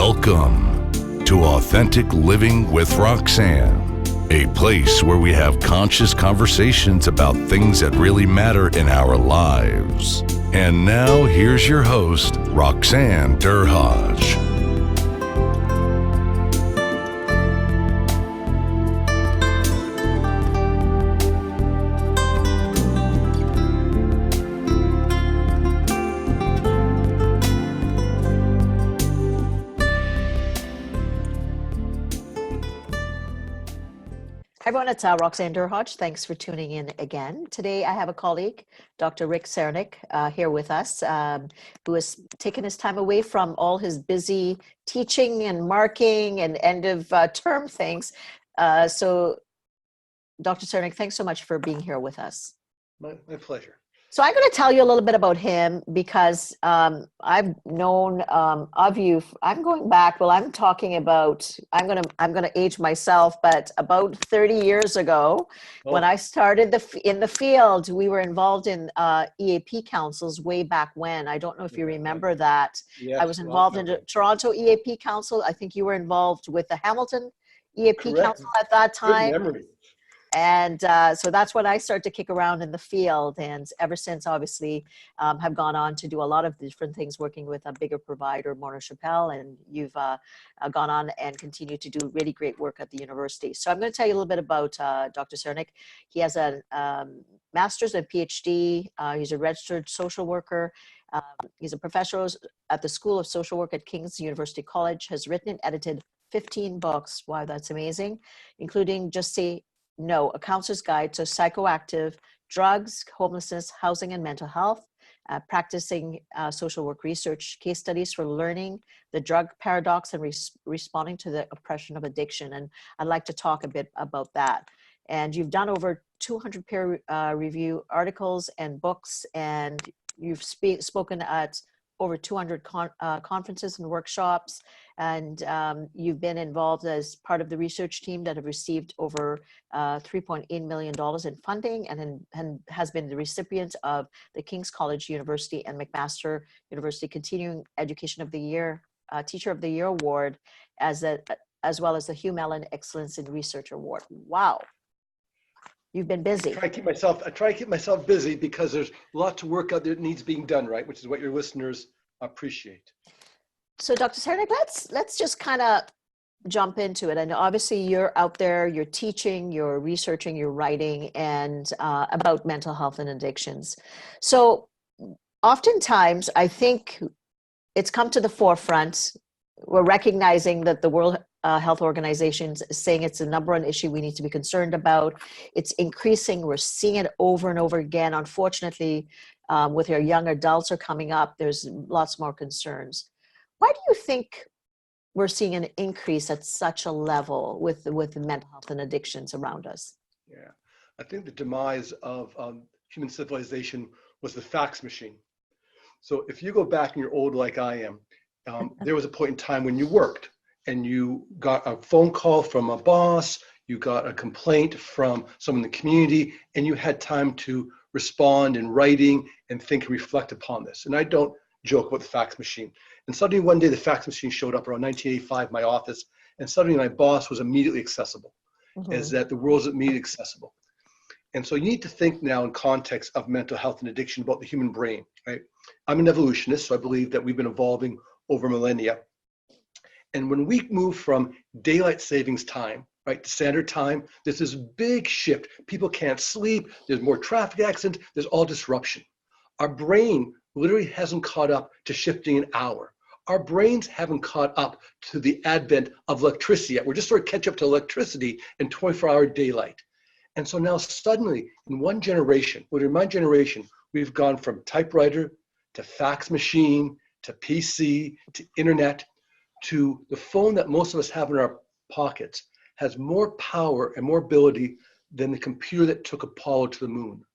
Welcome to Authentic Living with Roxanne, a place where we have conscious conversations about things that really matter in our lives. And now here's your host, Roxanne Derhodge. Everyone, it's Roxanne Derhodge. Thanks for tuning in again. Today, I have a colleague, Dr. Cziernik, here with us, who has taken his time away from all his busy teaching and marking and end of term things. So, Dr. Cziernik, thanks so much for being here with us. My pleasure. So I'm going to tell you a little bit about him because I've known of you. I'm going back. Well, I'm talking about. I'm going to age myself, but about 30 years ago, when I started in the field, we were involved in EAP councils way back when. I don't know if you remember that. Yes, I was involved in the Toronto EAP Council. I think you were involved with the Hamilton EAP Council at that time. Good memory. And so that's when I started to kick around in the field. And ever since, obviously, have gone on to do a lot of different things, working with a bigger provider, Mona Chappelle. And you've gone on and continued to do really great work at the university. So I'm going to tell you a little bit about Dr. Cziernik. He has a master's and PhD. He's a registered social worker. He's a professor at the School of Social Work at King's University College, has written and edited 15 books. Wow, that's amazing, including Just Say No, A Counselor's Guide to Psychoactive, Drugs, Homelessness, Housing, and Mental Health, Practising Social Work Research, Case Studies for Learning the Drug Paradox and Responding to the Oppression of Addiction. And I'd like to talk a bit about that. And you've done over 200 peer review articles and books, and you've spoken at over 200 conferences and workshops, and you've been involved as part of the research team that have received over $3.8 million in funding, and has been the recipient of the King's College University and McMaster University Continuing Education of the Year, Teacher of the Year Award, as well as the Hugh Mellon Excellence in Research Award. Wow. You've been busy. I try to keep myself busy because there's lots of work out there that needs being done, right? Which is what your listeners appreciate. So, Dr. Cziernik, let's just kind of jump into it. And obviously, you're out there, you're teaching, you're researching, you're writing, and about mental health and addictions. So, oftentimes, I think it's come to the forefront. We're recognizing that the World Health Organization is saying it's the number one issue we need to be concerned about. It's increasing. We're seeing it over and over again. Unfortunately, with our young adults are coming up, there's lots more concerns. Why do you think we're seeing an increase at such a level with mental health and addictions around us? Yeah, I think the demise of human civilization was the fax machine. So if you go back and you're old like I am, there was a point in time when you worked and you got a phone call from a boss, you got a complaint from someone in the community, and you had time to respond in writing and think and reflect upon this. And I don't joke about the fax machine. And suddenly one day the fax machine showed up around 1985 in my office, and suddenly my boss was immediately accessible, as that the world's immediately accessible. And so you need to think now in context of mental health and addiction about the human brain, right? I'm an evolutionist, so I believe that we've been evolving over millennia. And when we move from daylight savings time, right, to standard time, there's this big shift. People can't sleep, there's more traffic accidents, there's all disruption. Our brain literally hasn't caught up to shifting an hour. Our brains haven't caught up to the advent of electricity yet. We're just sort of catch up to electricity and 24-hour daylight. And so now suddenly, in one generation, in my generation, we've gone from typewriter to fax machine, to PC, to internet, to the phone that most of us have in our pockets has more power and more ability than the computer that took Apollo to the moon.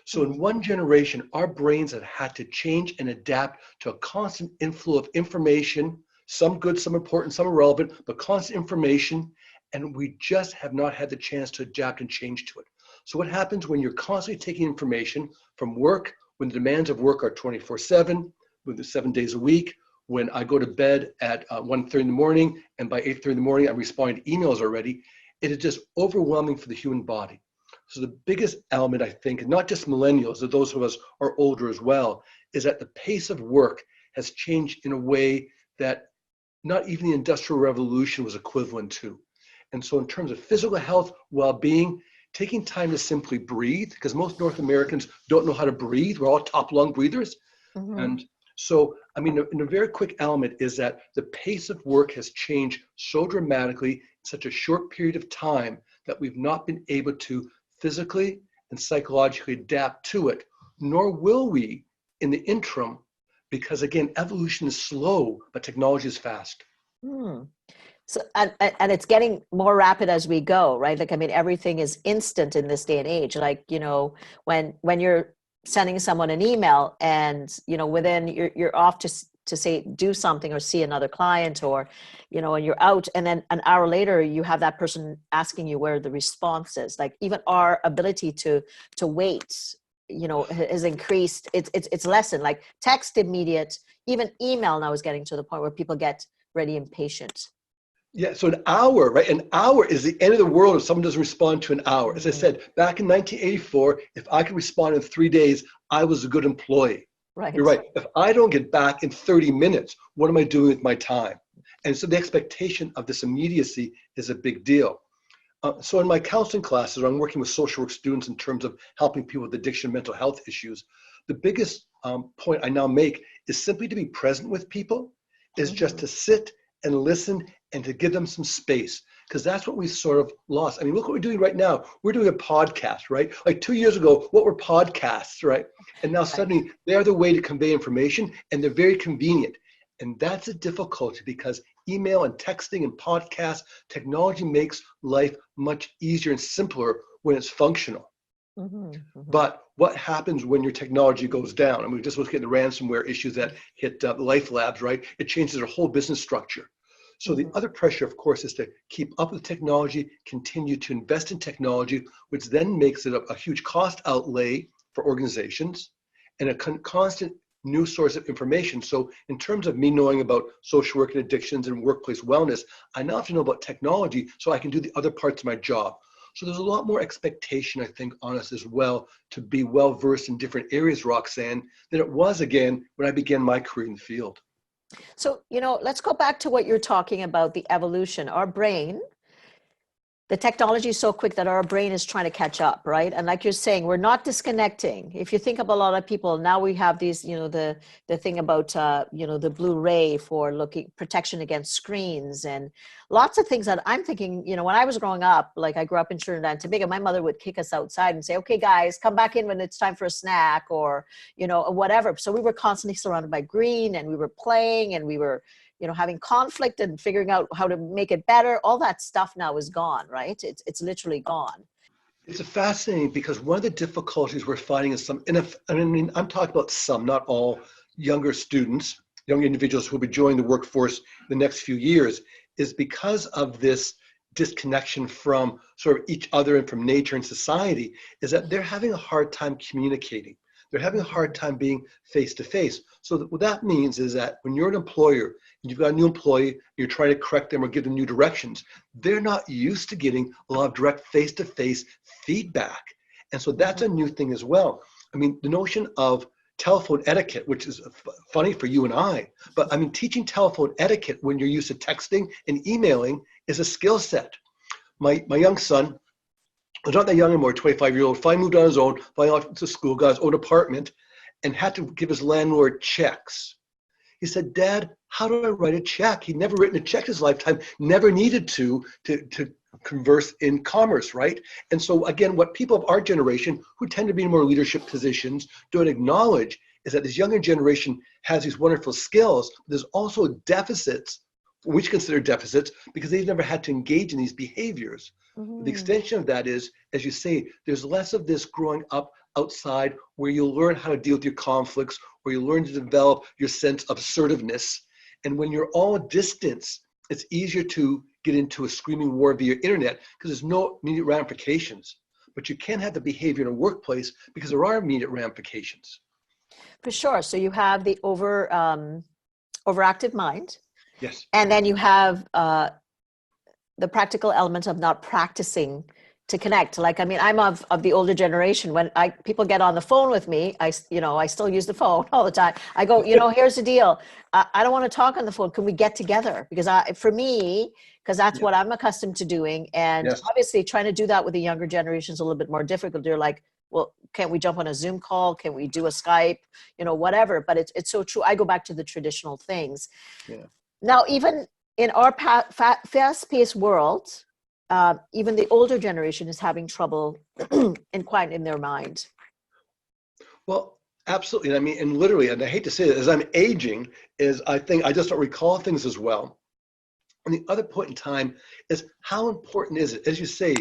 So in one generation, our brains have had to change and adapt to a constant inflow of information, some good, some important, some irrelevant, but constant information, and we just have not had the chance to adapt and change to it. So what happens when you're constantly taking information from work, when the demands of work are 24/7, with the 7 days a week, when I go to bed at 1:30 in the morning, and by 8:30 in the morning, I'm responding to emails already. It is just overwhelming for the human body. So the biggest element, I think, not just millennials, but those of us are older as well, is that the pace of work has changed in a way that not even the Industrial Revolution was equivalent to. And so in terms of physical health, well-being, taking time to simply breathe, because most North Americans don't know how to breathe. We're all top lung breathers. Mm-hmm. And so, I mean, in a very quick element is that the pace of work has changed so dramatically in such a short period of time that we've not been able to physically and psychologically adapt to it, nor will we in the interim, because again, evolution is slow, but technology is fast. Hmm. So, and it's getting more rapid as we go, right? Like, I mean, everything is instant in this day and age. Like, you know, when you're sending someone an email and, you know, within you're off to say, do something or see another client, or, you know, and you're out, and then an hour later you have that person asking you where the response is. Like, even our ability to wait, you know, has increased. It's lessened. Like, text immediate, even email now is getting to the point where people get really impatient. Yeah, so an hour, right? An hour is the end of the world if someone doesn't respond to an hour. As I said, back in 1984, if I could respond in 3 days, I was a good employee. Right. You're right. If I don't get back in 30 minutes, what am I doing with my time? And so the expectation of this immediacy is a big deal. So in my counseling classes, I'm working with social work students in terms of helping people with addiction and mental health issues. The biggest point I now make is simply to be present with people, is just to sit and listen and to give them some space, because that's what we sort of lost. I mean, look what we're doing right now. We're doing a podcast, right? Like 2 years ago, what were podcasts, right? And now suddenly they're the way to convey information, and they're very convenient. And that's a difficulty, because email and texting and podcasts, technology makes life much easier and simpler when it's functional. But what happens when your technology goes down? I mean, we just looked at the ransomware issues that hit Life Labs, right? It changes their whole business structure. So the other pressure, of course, is to keep up with technology, continue to invest in technology, which then makes it a huge cost outlay for organizations and a constant new source of information. So in terms of me knowing about social work and addictions and workplace wellness, I now have to know about technology so I can do the other parts of my job. So there's a lot more expectation, I think, on us as well to be well-versed in different areas, Roxanne, than it was, again, when I began my career in the field. So, you know, let's go back to what you're talking about, the evolution. Our brain, the technology is so quick that our brain is trying to catch up, right? And like you're saying, we're not disconnecting. If you think of a lot of people, now we have these, you know, the thing about, you know, the blue ray for protection against screens, and lots of things that I'm thinking, you know, when I was growing up, like I grew up in Trinidad and Tobago, my mother would kick us outside and say, okay, guys, come back in when it's time for a snack, or, you know, whatever. So we were constantly surrounded by green, and we were playing, and we were, you know, having conflict and figuring out how to make it better. All that stuff now is gone, right? It's literally gone. It's fascinating, because one of the difficulties we're finding is I mean, I'm talking about some, not all, younger students, young individuals who will be joining the workforce in the next few years, is because of this disconnection from sort of each other and from nature and society, is that they're having a hard time communicating. They're having a hard time being face-to-face. So what that means is that when you're an employer and you've got a new employee, you're trying to correct them or give them new directions, they're not used to getting a lot of direct face-to-face feedback. And so that's a new thing as well. I mean, the notion of telephone etiquette, which is funny for you and I, but I mean, teaching telephone etiquette when you're used to texting and emailing is a skill set. My young son, he's not that young anymore, 25-year-old, finally moved on his own, finally off to school, got his own apartment, and had to give his landlord checks. He said, Dad, how do I write a check? He'd never written a check in his lifetime, never needed to converse in commerce, right? And so again, what people of our generation, who tend to be in more leadership positions, don't acknowledge is that this younger generation has these wonderful skills. There's also deficits, which consider deficits, because they've never had to engage in these behaviors. The extension of that is, as you say, there's less of this growing up outside where you'll learn how to deal with your conflicts, or you learn to develop your sense of assertiveness. And when you're all distance, it's easier to get into a screaming war via internet because there's no immediate ramifications. But you can't have the behavior in a workplace because there are immediate ramifications. For sure. So you have the overactive mind. Yes. And then you have the practical element of not practicing to connect. Like, I mean, I'm of the older generation. When people get on the phone with me, I still use the phone all the time. I go, here's the deal. I don't want to talk on the phone. Can we get together? Because because that's what I'm accustomed to doing. And obviously trying to do that with the younger generation is a little bit more difficult. They're like, well, can't we jump on a Zoom call? Can we do a Skype? Whatever. But it's so true. I go back to the traditional things. Yeah. Now, even in our fast-paced world, even the older generation is having trouble in quiet in their mind. Well, absolutely. I mean, and literally, and I hate to say it, as I'm aging, I think I just don't recall things as well. And the other point in time is how important is it, as you say,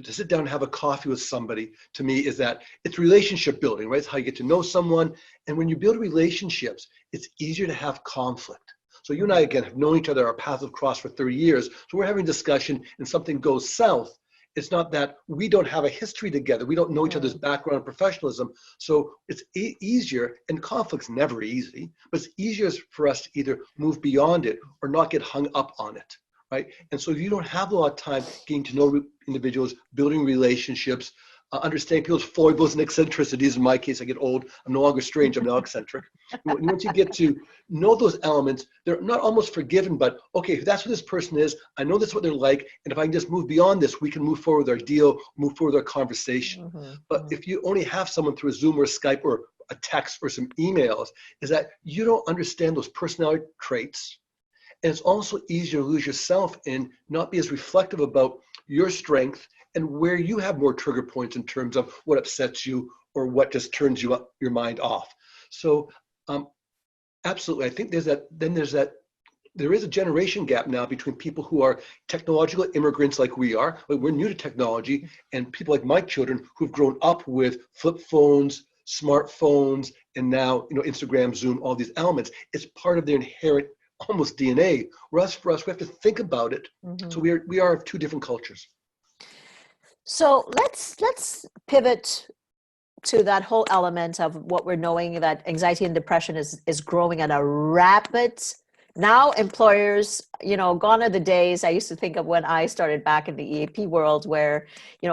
to sit down and have a coffee with somebody, to me, is that it's relationship building, right? It's how you get to know someone. And when you build relationships, it's easier to have conflict. So you and I, again, have known each other, our paths have crossed for 30 years. So we're having a discussion and something goes south. It's not that we don't have a history together. We don't know each other's background and professionalism. So it's easier, and conflict's never easy, but it's easier for us to either move beyond it or not get hung up on it, right? And so if you don't have a lot of time getting to know individuals, building relationships, understanding people's foibles and eccentricities. In my case, I get old. I'm no longer strange. I'm now eccentric. Once you get to know those elements, they're not almost forgiven, but okay, if that's what this person is, I know that's what they're like. And if I can just move beyond this, we can move forward with our deal, move forward with our conversation. But if you only have someone through a Zoom or a Skype or a text or some emails, is that you don't understand those personality traits. And it's also easier to lose yourself and not be as reflective about your strength and where you have more trigger points in terms of what upsets you or what just turns your mind off. So absolutely, I think there is a generation gap now between people who are technological immigrants like we are, but we're new to technology, and people like my children who've grown up with flip phones, smartphones, and now Instagram, Zoom, all these elements. It's part of their inherent almost DNA. For us, we have to think about it. So we are of two different cultures. So let's pivot to that whole element of what we're knowing, that anxiety and depression is growing at a rapid. Now employers, gone are the days I used to think of when I started back in the EAP world where,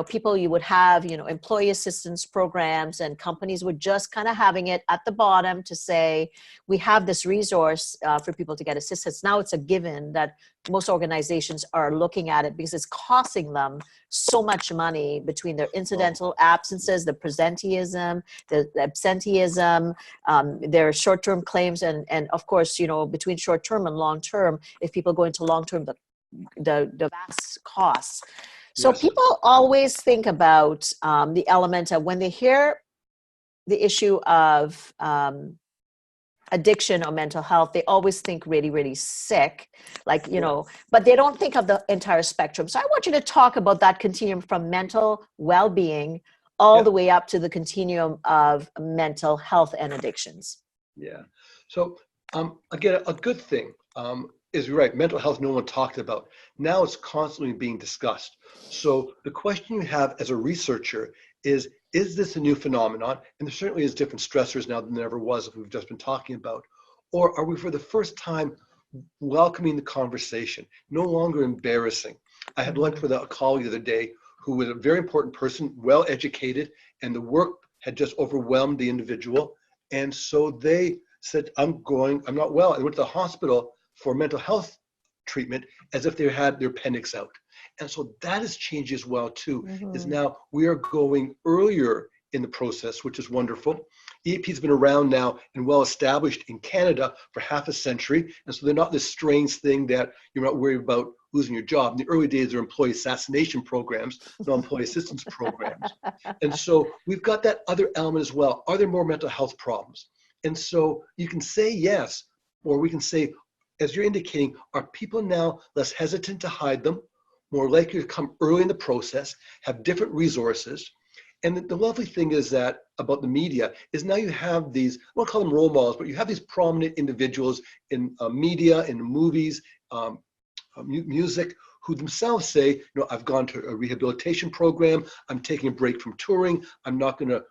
people you would have, employee assistance programs, and companies were just kind of having it at the bottom to say, we have this resource for people to get assistance. Now it's a given that most organizations are looking at it because it's costing them so much money between their incidental absences, the presenteeism, the absenteeism, their short-term claims, and of course, between short-term and long-term, if people go into long-term, the vast costs. So people always think about the element of when they hear the issue of addiction or mental health, they always think really, really sick, like, but they don't think of the entire spectrum. So I want you to talk about that continuum from mental well-being all the way up to the continuum of mental health and addictions. Yeah. So again, a good thing is, you're right, mental health, no one talked about. Now it's constantly being discussed. So the question you have as a researcher is this a new phenomenon? And there certainly is different stressors now than there ever was, if we've just been talking about. Or are we for the first time welcoming the conversation, no longer embarrassing? I had lunch with a colleague the other day who was a very important person, well educated, and the work had just overwhelmed the individual. And so they said, I'm not well. And went to the hospital for mental health treatment as if they had their appendix out. And so that has changed as well too, is now we are going earlier in the process, which is wonderful. EAP has been around now and well established in Canada for half a century. And so they're not this strange thing that you're not worried about losing your job. In the early days, there were employee assassination programs, no employee assistance programs. And so we've got that other element as well. Are there more mental health problems? And so you can say yes, or we can say, as you're indicating, are people now less hesitant to hide them, more likely to come early in the process, have different resources? And the lovely thing is that about the media is now you have these, I won't call them role models, but you have these prominent individuals in media, in movies, music, who themselves say, I've gone to a rehabilitation program, I'm taking a break from touring, I'm not going to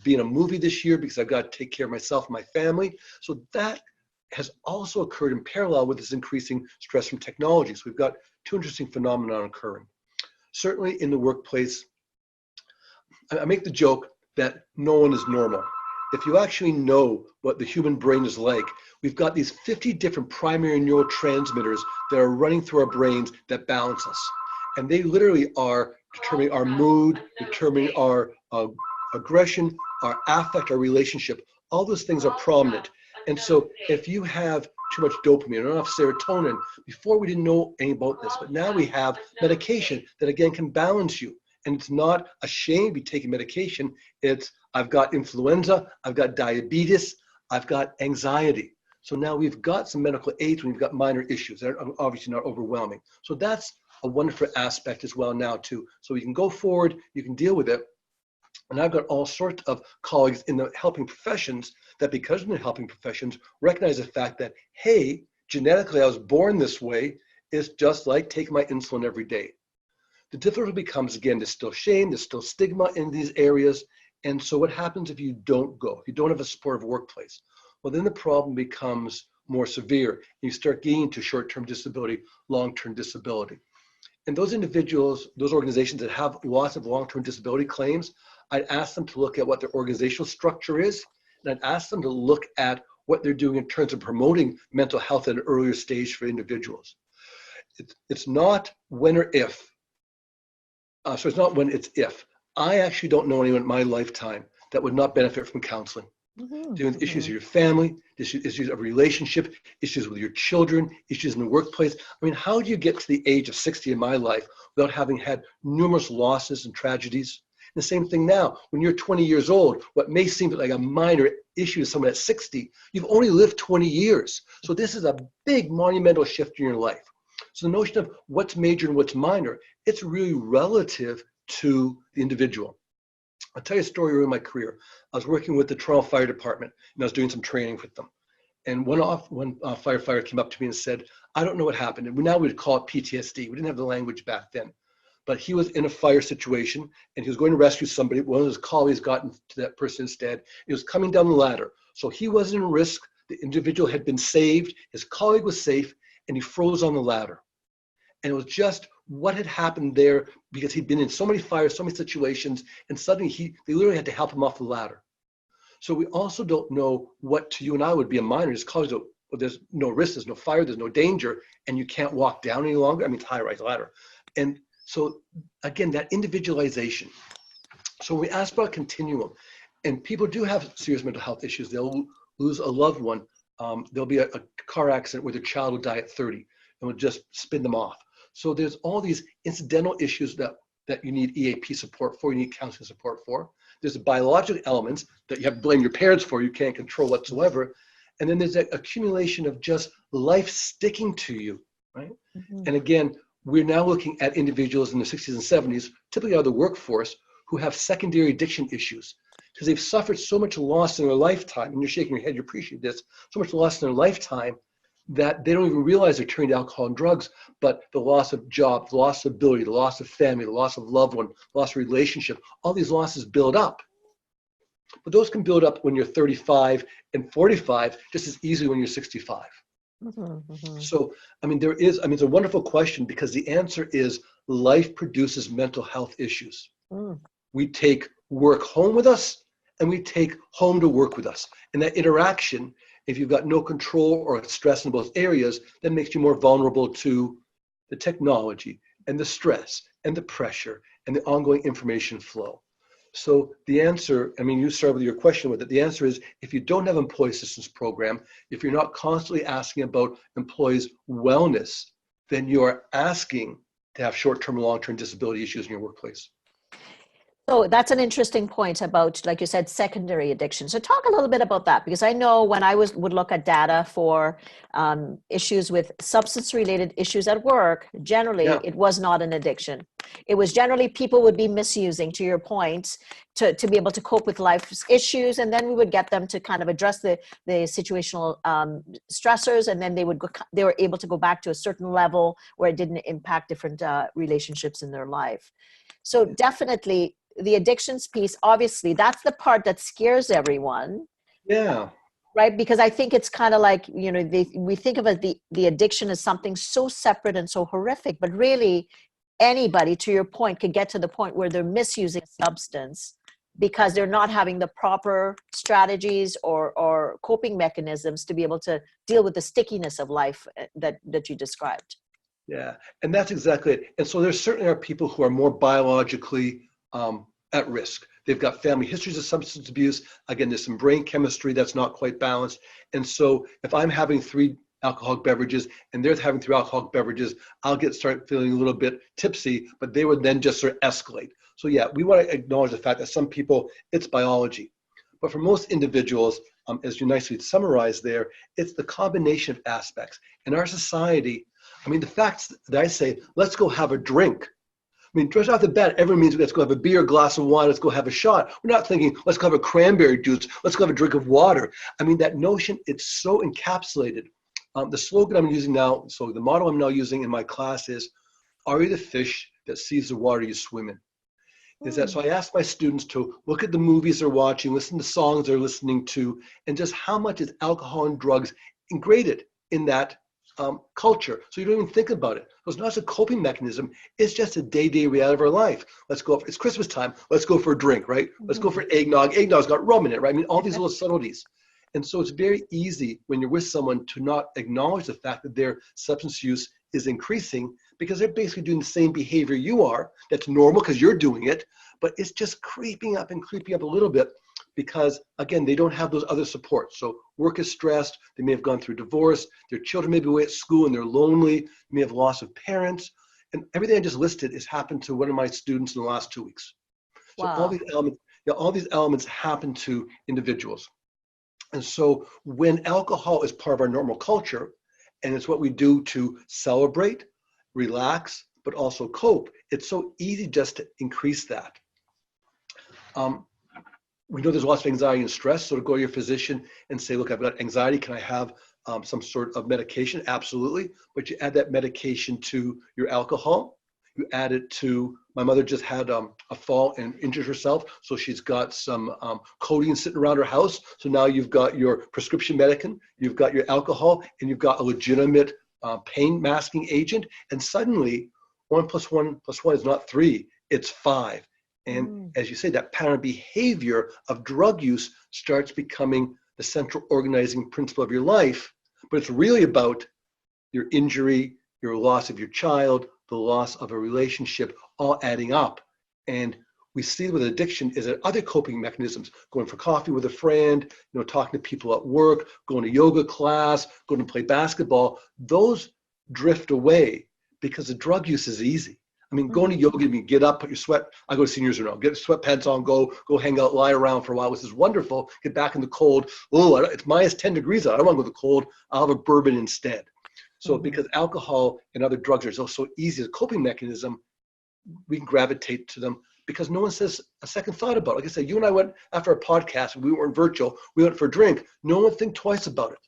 be in a movie this year because I've got to take care of myself and my family. So that has also occurred in parallel with this increasing stress from technology. So we've got two interesting phenomena occurring. Certainly in the workplace, I make the joke that no one is normal. If you actually know what the human brain is like, we've got these 50 different primary neurotransmitters that are running through our brains that balance us. And they literally are determining our mood, determining our aggression, our affect, our relationship. All those things are prominent. And so if you have too much dopamine or enough serotonin, before we didn't know any about this, but now we have medication that again can balance you. And it's not a shame to be taking medication. It's, I've got influenza, I've got diabetes, I've got anxiety. So now we've got some medical aids when we've got minor issues that are obviously not overwhelming. So that's a wonderful aspect as well now too. So you can go forward, you can deal with it. And I've got all sorts of colleagues in the helping professions that, because in the helping professions, recognize the fact that, hey, genetically I was born this way. It's just like taking my insulin every day. The difficulty becomes, again, there's still shame, there's still stigma in these areas. And so what happens if you don't go, if you don't have a supportive workplace? Well, then the problem becomes more severe. And you start getting into short-term disability, long-term disability. And those individuals, those organizations that have lots of long-term disability claims, I'd ask them to look at what their organizational structure is, and I'd ask them to look at what they're doing in terms of promoting mental health at an earlier stage for individuals. It's not when or if. So it's not when, it's if. I actually don't know anyone in my lifetime that would not benefit from counseling. Dealing with issues of your family, issues of relationship, issues with your children, issues in the workplace. I mean, how do you get to the age of 60 in my life without having had numerous losses and tragedies? And the same thing now, when you're 20 years old, what may seem like a minor issue to someone at 60, you've only lived 20 years. So this is a big monumental shift in your life. So the notion of what's major and what's minor, it's really relative to the individual. I'll tell you a story early in my career. I was working with the Toronto Fire Department, and I was doing some training with them. And one firefighter came up to me and said, I don't know what happened. And now we'd call it PTSD. We didn't have the language back then. But he was in a fire situation, and he was going to rescue somebody. One of his colleagues got into that person instead. He was coming down the ladder. So he wasn't in risk. The individual had been saved. His colleague was safe, and he froze on the ladder. And it was just what had happened there, because he'd been in so many fires, so many situations, and suddenly they literally had to help him off the ladder. So we also don't know what to you and I would be a minor. His colleagues go, well, there's no risk, there's no fire, there's no danger, and you can't walk down any longer. I mean, it's high-rise ladder. And so again, that individualization. So when we ask about a continuum, and people do have serious mental health issues, they'll lose a loved one. There'll be a car accident where their child will die at 30 and will just spin them off. So there's all these incidental issues that you need EAP support for, you need counseling support for. There's the biological elements that you have to blame your parents for, you can't control whatsoever. And then there's that accumulation of just life sticking to you, right? Mm-hmm. And again, we're now looking at individuals in the 60s and 70s, typically out of the workforce, who have secondary addiction issues because they've suffered so much loss in their lifetime, and you're shaking your head, you appreciate this, so much loss in their lifetime that they don't even realize they're turning to alcohol and drugs, but the loss of job, the loss of ability, the loss of family, the loss of loved one, loss of relationship, all these losses build up. But those can build up when you're 35 and 45 just as easily when you're 65. Mm-hmm, mm-hmm. So, I mean, it's a wonderful question because the answer is life produces mental health issues. Mm. We take work home with us and we take home to work with us. And that interaction, if you've got no control or stress in both areas, that makes you more vulnerable to the technology and the stress and the pressure and the ongoing information flow. So the answer, I mean, you start with your question with it. The answer is if you don't have an employee assistance program, if you're not constantly asking about employees' wellness, then you are asking to have short-term and long-term disability issues in your workplace. So that's an interesting point about, like you said, secondary addiction. So talk a little bit about that, because I know when I would look at data for issues with substance-related issues at work, generally it was not an addiction. It was generally people would be misusing, to your point, to be able to cope with life's issues, and then we would get them to kind of address the situational stressors, and then they were able to go back to a certain level where it didn't impact different relationships in their life. So definitely, the addictions piece, obviously, that's the part that scares everyone. Yeah. right? Because I think it's kind of like, you know, we think of it, the addiction as something so separate and so horrific, but really anybody, to your point, could get to the point where they're misusing a substance because they're not having the proper strategies or coping mechanisms to be able to deal with the stickiness of life that you described. Yeah, and that's exactly it. And so there certainly are people who are more biologically at risk. They've got family histories of substance abuse. Again, there's some brain chemistry that's not quite balanced. And so if I'm having 3 alcoholic beverages and they're having 3 alcoholic beverages, I'll start feeling a little bit tipsy, but they would then just sort of escalate. So yeah, we want to acknowledge the fact that some people, it's biology. But for most individuals, as you nicely summarized there, it's the combination of aspects. In our society, I mean, the fact that I say, let's go have a drink. I mean, just off the bat, everyone means let's go have a beer, glass of wine, let's go have a shot. We're not thinking, let's go have a cranberry juice, let's go have a drink of water. I mean, that notion, it's so encapsulated. The slogan I'm using now, so the motto I'm now using in my class is, are you the fish that sees the water you swim in? Is that, so I ask my students to look at the movies they're watching, listen to songs they're listening to, and just how much is alcohol and drugs ingrained in that culture. So you don't even think about it. So it's not just a coping mechanism, it's just a day-to-day reality of our life. Let's go, it's Christmas time, let's go for a drink, right? Let's go for eggnog. Eggnog's got rum in it, right? I mean, all these little subtleties. And so it's very easy when you're with someone to not acknowledge the fact that their substance use is increasing because they're basically doing the same behavior you are. That's normal because you're doing it, but it's just creeping up a little bit because, again, they don't have those other supports. So work is stressed, they may have gone through divorce, their children may be away at school and they're lonely, they may have loss of parents, and everything I just listed has happened to one of my students in the last 2 weeks. So Wow. all these elements happen to individuals. And so when alcohol is part of our normal culture, and it's what we do to celebrate, relax, but also cope, it's so easy just to increase that. We know there's lots of anxiety and stress, so to go to your physician and say, look, I've got anxiety, can I have some sort of medication? Absolutely, but you add that medication to your alcohol, you add it to, my mother just had a fall and injured herself, so she's got some codeine sitting around her house, so now you've got your prescription medicine, you've got your alcohol, and you've got a legitimate pain masking agent, and suddenly 1 + 1 + 1 is not 3, it's 5. And as you say, that pattern of behavior of drug use starts becoming the central organizing principle of your life, but it's really about your injury, your loss of your child, the loss of a relationship, all adding up. And we see with addiction is that other coping mechanisms, going for coffee with a friend, talking to people at work, going to yoga class, going to play basketball, those drift away because the drug use is easy. I mean, going to yoga, you get up, put your I go to seniors now, get sweatpants on, go hang out, lie around for a while, which is wonderful. Get back in the cold. Oh, it's minus 10 degrees out. I don't want to go to the cold. I'll have a bourbon instead. So because alcohol and other drugs are so easy as a coping mechanism, we can gravitate to them because no one says a second thought about it. Like I said, you and I went after a podcast, we weren't virtual, we went for a drink. No one think twice about it.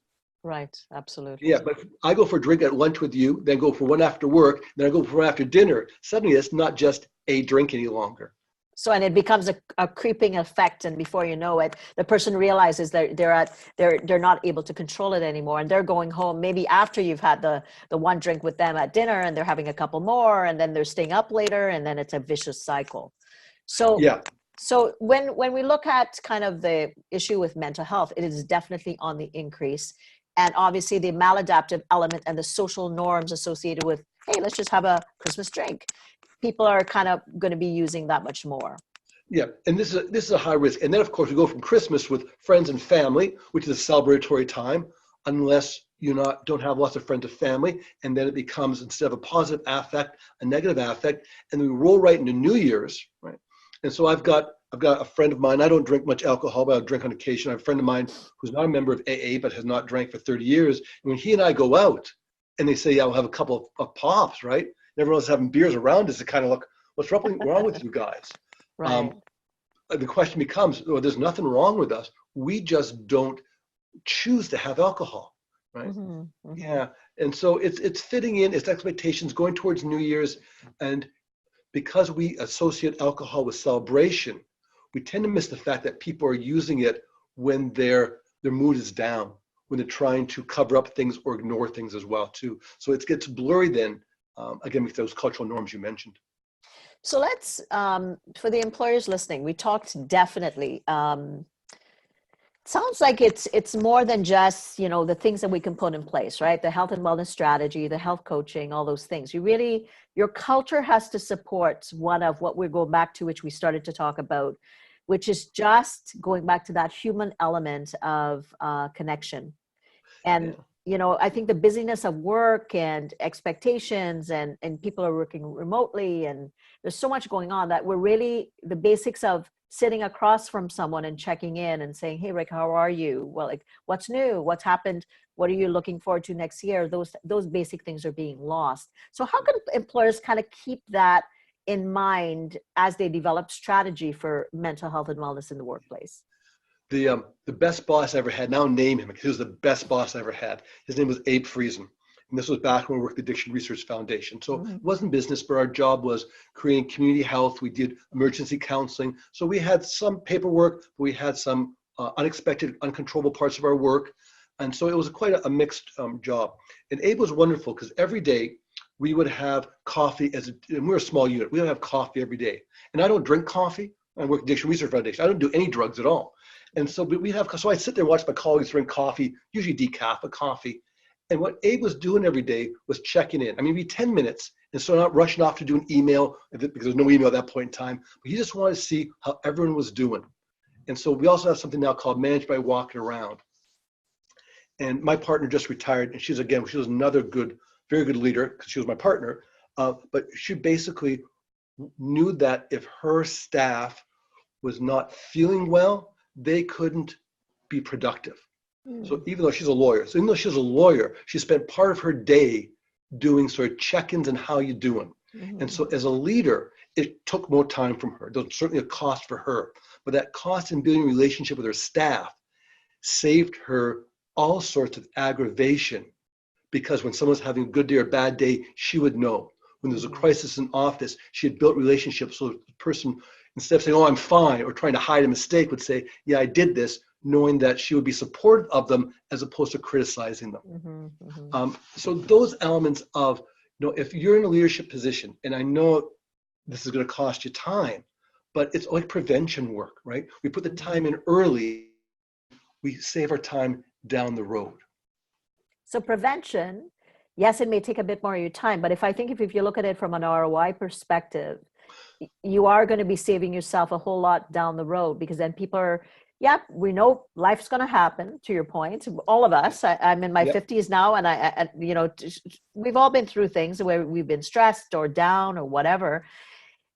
Right, absolutely. Yeah, but if I go for a drink at lunch with you, then go for one after work, then I go for one after dinner. Suddenly it's not just a drink any longer. So, and it becomes a creeping effect, and before you know it, the person realizes that they're not able to control it anymore, and they're going home maybe after you've had the one drink with them at dinner, and they're having a couple more, and then they're staying up later, and then it's a vicious cycle. So yeah. So when we look at kind of the issue with mental health, it is definitely on the increase, and obviously the maladaptive element and the social norms associated with, hey, let's just have a Christmas drink. People are kind of going to be using that much more. Yeah, and this is a high risk. And then, of course, we go from Christmas with friends and family, which is a celebratory time, unless you don't have lots of friends or family, and then it becomes, instead of a positive affect, a negative affect, and then we roll right into New Year's, right? And so I've got a friend of mine. I don't drink much alcohol, but I'll drink on occasion. I have a friend of mine who's not a member of AA, but has not drank for 30 years. And when he and I go out, and they say, yeah, we'll have a couple of pops, right? Everyone else having beers around us to kind of look, what's wrong with you guys? Right. The question becomes, well, there's nothing wrong with us. We just don't choose to have alcohol, right? Mm-hmm, mm-hmm. Yeah, and so it's fitting in, it's expectations going towards New Year's, and because we associate alcohol with celebration, we tend to miss the fact that people are using it when they're their mood is down, when they're trying to cover up things or ignore things as well too. So it gets blurry then, again, with those cultural norms you mentioned. So let's, for the employers listening, we talked definitely, sounds like it's more than just, you know, the things that we can put in place, right? The health and wellness strategy, the health coaching, all those things. Your culture has to support one of what we're going back to, which we started to talk about, which is just going back to that human element of connection. And, you know, I think the busyness of work and expectations and people are working remotely and there's so much going on that we're really, the basics of sitting across from someone and checking in and saying, hey, Rick, how are you? Well, like, what's new? What's happened? What are you looking forward to next year? Those basic things are being lost. So how can employers kind of keep that in mind as they develop strategy for mental health and wellness in the workplace? The best boss I ever had, now name him because he was the best boss I ever had. His name was Abe Friesen. And this was back when we worked at the Addiction Research Foundation. So it wasn't business, but our job was creating community health. We did emergency counseling. So we had some paperwork, but we had some unexpected, uncontrollable parts of our work. And so it was quite a mixed job. And Abe was wonderful because every day we would have coffee and we're a small unit. We would have coffee every day. And I don't drink coffee. I work at the Addiction Research Foundation. I don't do any drugs at all. And so so I sit there and watch my colleagues drink coffee, usually decaf, but coffee. And what Abe was doing every day was checking in. I mean, it'd be 10 minutes, and so not rushing off to do an email, because there's no email at that point in time, but he just wanted to see how everyone was doing. And so we also have something now called Managed by Walking Around. And my partner just retired, and she was another very good leader, because she was my partner, but she basically knew that if her staff was not feeling well, they couldn't be productive. So even though she's a lawyer, she spent part of her day doing sort of check-ins and how you doing. And so as a leader, it took more time from her. There was certainly a cost for her, but that cost in building a relationship with her staff saved her all sorts of aggravation, because when someone's having a good day or a bad day, she would know. When there's a crisis in office, she had built relationships so the person, instead of saying, oh, I'm fine, or trying to hide a mistake, would say, yeah, I did this, knowing that she would be supportive of them as opposed to criticizing them. So those elements of, you know, if you're in a leadership position, and I know this is going to cost you time, but it's like prevention work, right? We put the time in early, we save our time down the road. So prevention, yes, it may take a bit more of your time, but if you look at it from an ROI perspective, you are going to be saving yourself a whole lot down the road, because then people are, we know life's going to happen, to your point, all of us. I'm in my 50s now, and I, you know, we've all been through things where we've been stressed or down or whatever.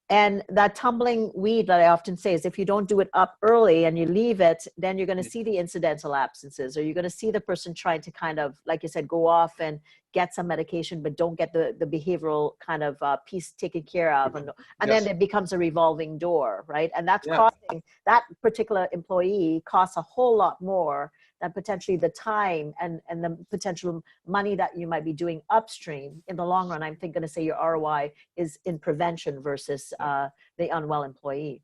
And that tumbling weed that I often say is, if you don't do it up early and you leave it, then you're going to see the incidental absences, or you're going to see the person trying to kind of, like you said, go off and get some medication, but don't get the behavioral kind of piece taken care of. And then it becomes a revolving door, right? And that's costing, that particular employee costs a whole lot more than potentially the time and the potential money that you might be doing upstream. In the long run, I'm going to say your ROI is in prevention versus the unwell employee.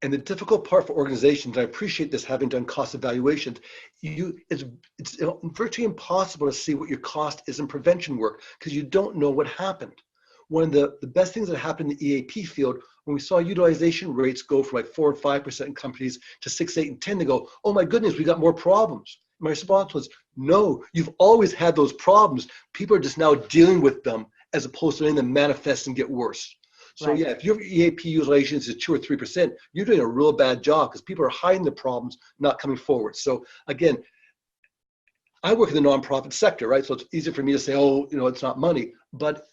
And the difficult part for organizations, I appreciate this, having done cost evaluations, it's virtually impossible to see what your cost is in prevention work, because you don't know what happened. One of the best things that happened in the EAP field, when we saw utilization rates go from like 4 or 5% in companies to 6, 8, and 10, they go, oh my goodness, we got more problems. My response was, no, you've always had those problems. People are just now dealing with them, as opposed to letting them manifest and get worse. So if your EAP utilization is 2 or 3%, you're doing a real bad job, because people are hiding the problems, not coming forward. So again, I work in the nonprofit sector, right? So it's easy for me to say, oh, you know, it's not money, but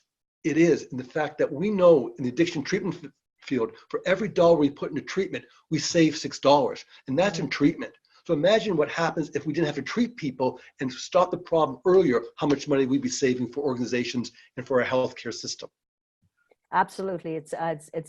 it is. In the fact that we know in the addiction treatment field, for every dollar we put into treatment, we save $6, and that's in treatment. So imagine what happens if we didn't have to treat people and stop the problem earlier, how much money we'd be saving for organizations and for our healthcare system. Absolutely. It's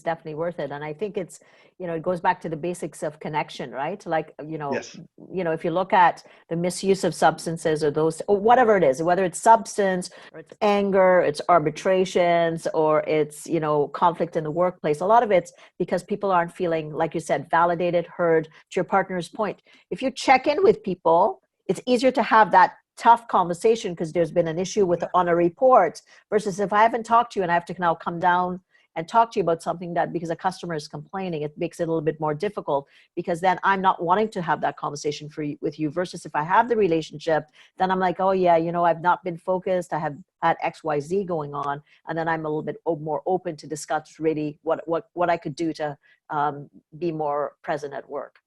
definitely worth it. And I think it's, you know, it goes back to the basics of connection, right? Like, you know, if you look at the misuse of substances or those, or whatever it is, whether it's substance or it's anger, it's arbitrations, or it's, you know, conflict in the workplace, a lot of it's because people aren't feeling, like you said, validated, heard. To your partner's point, if you check in with people, it's easier to have that tough conversation because there's been an issue on a report, versus if I haven't talked to you and I have to now come down and talk to you about something that because a customer is complaining, it makes it a little bit more difficult, because then I'm not wanting to have that conversation with you, versus if I have the relationship, then I'm like, oh yeah, I've not been focused, I have had XYZ going on, and then I'm a little bit more open to discuss really what I could do to be more present at work.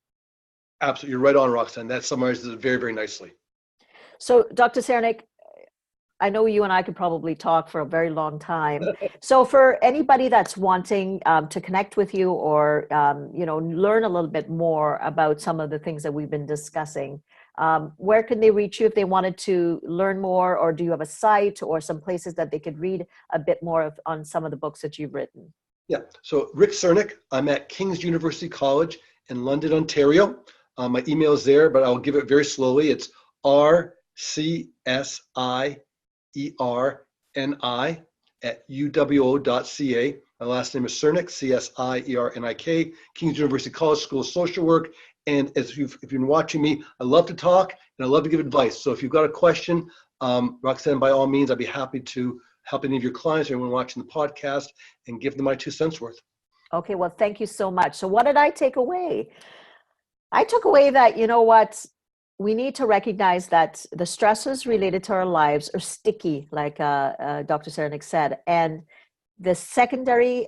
Absolutely. You're right on, Roxanne. That summarizes it very, very nicely. So Dr. Cziernik, I know you and I could probably talk for a very long time. So for anybody that's wanting to connect with you or, learn a little bit more about some of the things that we've been discussing, where can they reach you if they wanted to learn more, or do you have a site or some places that they could read a bit more on some of the books that you've written? Yeah. So Rick Cziernik, I'm at King's University College in London, Ontario. My email is there, but I'll give it very slowly. It's rcsiерni@uwo.ca. My last name is Cziernik, Cziernik, King's University College School of Social Work. And if you've been watching me, I love to talk and I love to give advice. So if you've got a question, Roxanne, by all means, I'd be happy to help any of your clients or anyone watching the podcast and give them my 2 cents worth. Okay, well, thank you so much. So what did I take away? I took away that, we need to recognize that the stresses related to our lives are sticky, like Dr. Cziernik said, and the secondary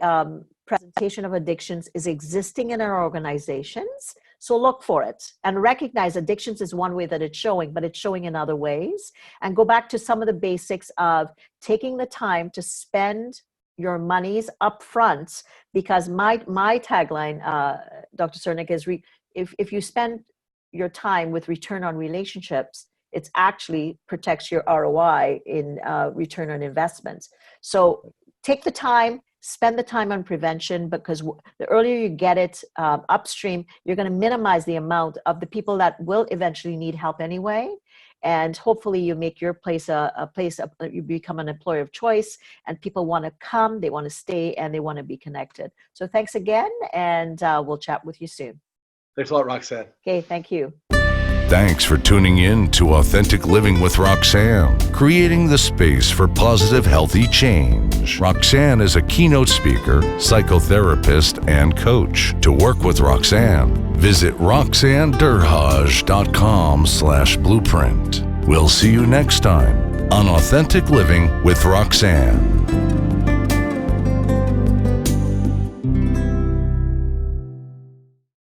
presentation of addictions is existing in our organizations. So look for it and recognize addictions is one way that it's showing, but it's showing in other ways. And go back to some of the basics of taking the time to spend your monies up front, because my tagline, Dr. Cziernik, is if you spend your time with return on relationships, it actually protects your ROI in return on investments. So take the time, spend the time on prevention, because the earlier you get it upstream, you're going to minimize the amount of the people that will eventually need help anyway. And hopefully you make your place you become an employer of choice, and people want to come, they want to stay, and they want to be connected. So thanks again, and we'll chat with you soon. Thanks a lot, Roxanne. Okay, thank you. Thanks for tuning in to Authentic Living with Roxanne, creating the space for positive, healthy change. Roxanne is a keynote speaker, psychotherapist, and coach. To work with Roxanne, visit roxannederhage.com/blueprint. We'll see you next time on Authentic Living with Roxanne.